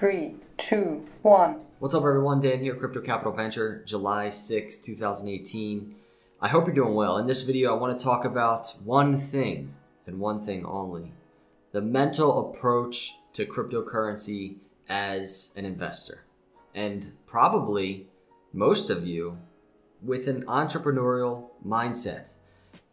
3, 2, 1. What's up, everyone? Dan here, Crypto Capital Venture, July 6, 2018. I hope you're doing well. In this video, I want to talk about one thing and one thing only: the mental approach to cryptocurrency as an investor. And probably most of you with an entrepreneurial mindset.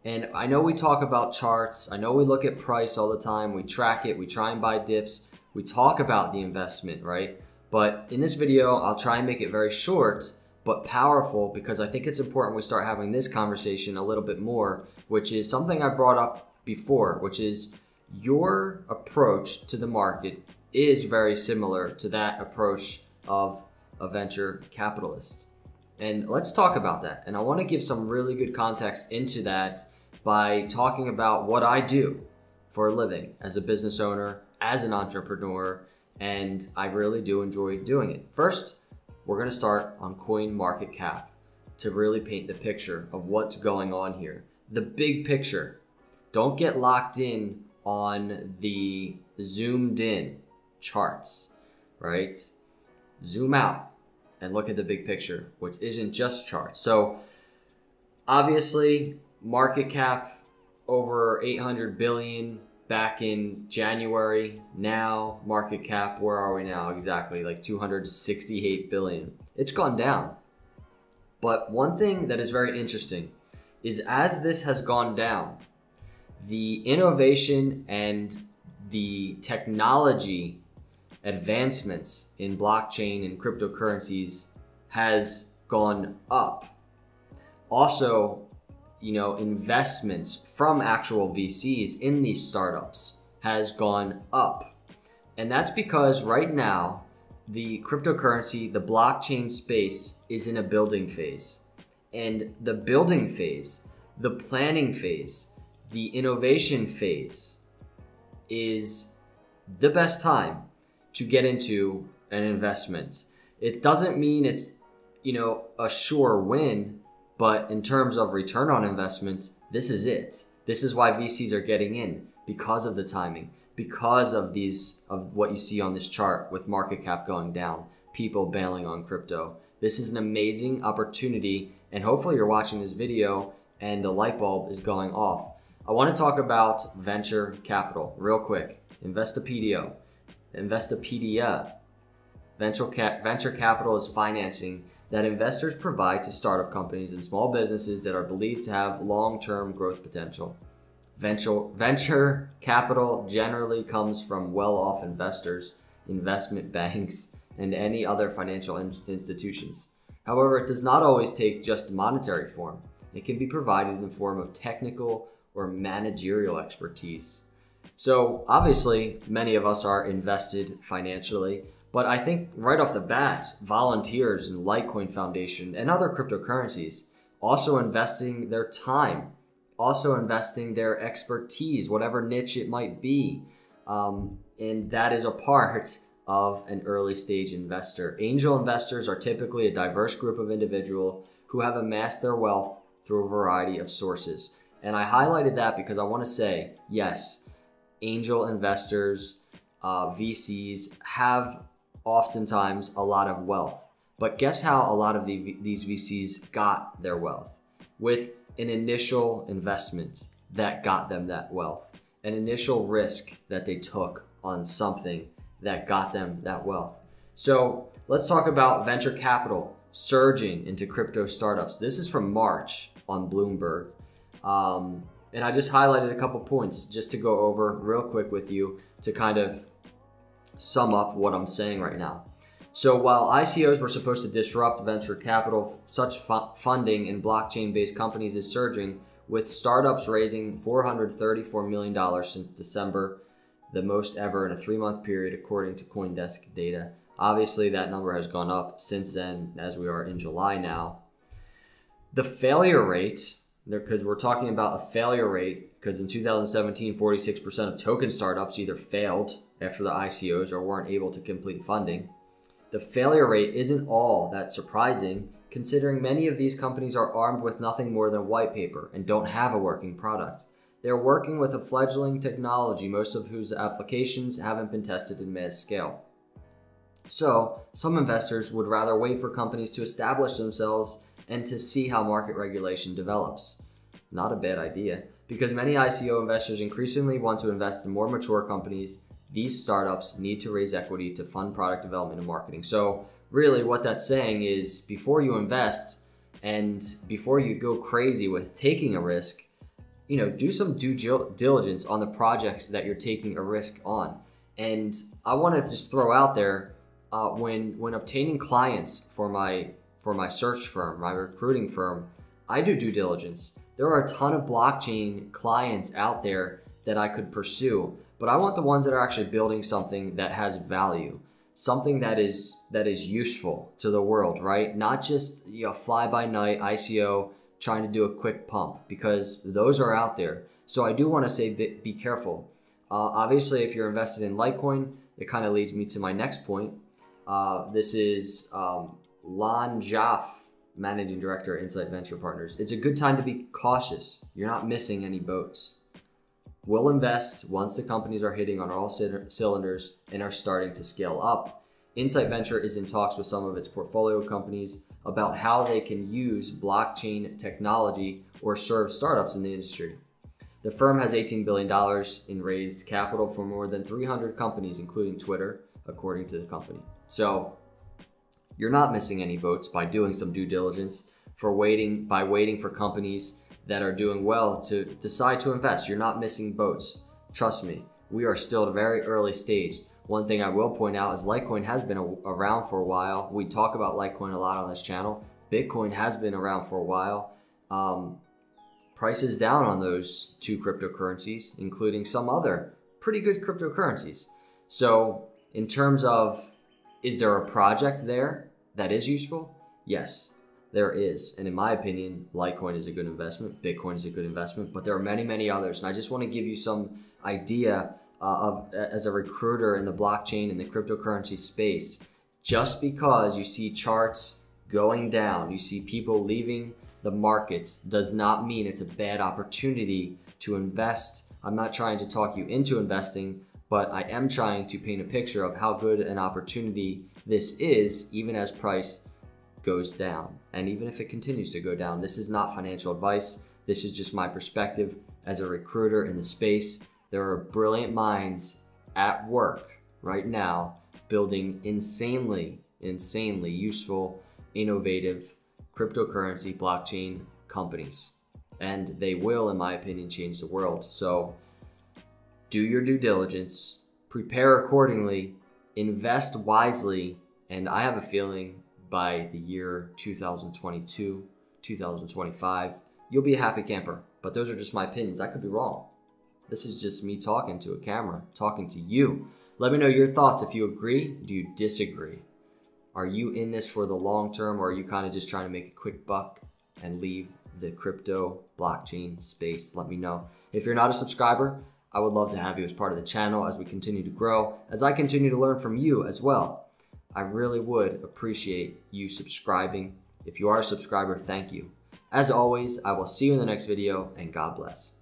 And I know we talk about charts. I know we look at price all the time. We track it. We try and buy dips. We talk about the investment, right? But in this video, I'll try and make it very short, but powerful, because I think it's important we start having this conversation a little bit more, which is something I brought up before, which is your approach to the market is very similar to that approach of a venture capitalist. And let's talk about that. And I want to give some really good context into that by talking about what I do for a living as a business owner, as an entrepreneur, and I really do enjoy doing it. First, we're going to start on CoinMarketCap to really paint the picture of what's going on here. The big picture. Don't get locked in on the zoomed in charts, right? Zoom out and look at the big picture, which isn't just charts. So obviously, market cap over 800 billion back in January. Now market cap, where are we now exactly? Like 268 billion. It's gone down. But one thing that is very interesting is, as this has gone down, the innovation and the technology advancements in blockchain and cryptocurrencies has gone up. Also, investments from actual VCs in these startups has gone up. And that's because right now, the cryptocurrency, the blockchain space is in a building phase. And the building phase, the planning phase, the innovation phase is the best time to get into an investment. It doesn't mean it's, a sure win, but in terms of return on investment, this is it. This is why VCs are getting in, because of the timing, because of what you see on this chart with market cap going down, people bailing on crypto. This is an amazing opportunity, and hopefully you're watching this video and the light bulb is going off. I want to talk about venture capital real quick. Investopedia. Venture capital is financing that investors provide to startup companies and small businesses that are believed to have long-term growth potential. Venture capital generally comes from well-off investors, investment banks, and any other financial institutions. However, it does not always take just monetary form. It can be provided in the form of technical or managerial expertise. So obviously, many of us are invested financially, but I think right off the bat, volunteers in Litecoin Foundation and other cryptocurrencies also investing their time, also investing their expertise, whatever niche it might be. And that is a part of an early stage investor. Angel investors are typically a diverse group of individuals who have amassed their wealth through a variety of sources. And I highlighted that because I want to say, yes, angel investors, VCs have oftentimes a lot of wealth. But guess how a lot of these VCs got their wealth? With an initial investment that got them that wealth, an initial risk that they took on something that got them that wealth. So let's talk about venture capital surging into crypto startups. This is from March on Bloomberg. And I just highlighted a couple points just to go over real quick with you to kind of sum up what I'm saying right now. So while ICOs were supposed to disrupt venture capital, such funding in blockchain-based companies is surging, with startups raising $434 million since December, the most ever in a 3-month period, according to CoinDesk data. Obviously, that number has gone up since then, as we are in July now. The failure rate, because we're talking about a failure rate, because in 2017, 46% of token startups either failed after the ICOs or weren't able to complete funding. The failure rate isn't all that surprising, considering many of these companies are armed with nothing more than white paper and don't have a working product. They're working with a fledgling technology, most of whose applications haven't been tested in mass scale. So some investors would rather wait for companies to establish themselves and to see how market regulation develops. Not a bad idea, because many ICO investors increasingly want to invest in more mature companies. These startups need to raise equity to fund product development and marketing. So really what that's saying is, before you invest and before you go crazy with taking a risk, do some due diligence on the projects that you're taking a risk on. And I want to just throw out there, when obtaining clients for my search firm, my recruiting firm, I do due diligence. There are a ton of blockchain clients out there that I could pursue, but I want the ones that are actually building something that has value, something that is useful to the world, right? Not just fly by night ICO trying to do a quick pump, because those are out there. So I do want to say be careful. Obviously, if you're invested in Litecoin, it kind of leads me to my next point. This is Lon Jaff, Managing Director at Insight Venture Partners. It's a good time to be cautious. You're not missing any boats. We'll invest once the companies are hitting on all cylinders and are starting to scale up. Insight Venture is in talks with some of its portfolio companies about how they can use blockchain technology or serve startups in the industry. The firm has $18 billion in raised capital for more than 300 companies, including Twitter, according to the company. So you're not missing any boats by doing some due diligence, by waiting for companies that are doing well to decide to invest. You're not missing boats. Trust me, we are still at a very early stage. One thing I will point out is Litecoin has been around for a while. We talk about Litecoin a lot on this channel. Bitcoin has been around for a while. Price is down on those two cryptocurrencies, including some other pretty good cryptocurrencies. So in terms of, is there a project there that is useful? Yes, there is. And in my opinion, Litecoin is a good investment. Bitcoin is a good investment, but there are many, many others. And I just want to give you some idea as a recruiter in the blockchain and the cryptocurrency space. Just because you see charts going down, you see people leaving the market, does not mean it's a bad opportunity to invest. I'm not trying to talk you into investing, but I am trying to paint a picture of how good an opportunity this is, even as price goes down. And even if it continues to go down, this is not financial advice. This is just my perspective as a recruiter in the space. There are brilliant minds at work right now building insanely useful, innovative cryptocurrency blockchain companies. And they will, in my opinion, change the world. So do your due diligence, prepare accordingly, invest wisely, and I have a feeling by the year 2022, 2025, you'll be a happy camper. But those are just my opinions. I could be wrong. This is just me talking to a camera, talking to you. Let me know your thoughts. If you agree, do you disagree? Are you in this for the long term, or are you kind of just trying to make a quick buck and leave the crypto blockchain space? Let me know. If you're not a subscriber, I would love to have you as part of the channel as we continue to grow, as I continue to learn from you as well. I really would appreciate you subscribing. If you are a subscriber, thank you. As always, I will see you in the next video, and God bless.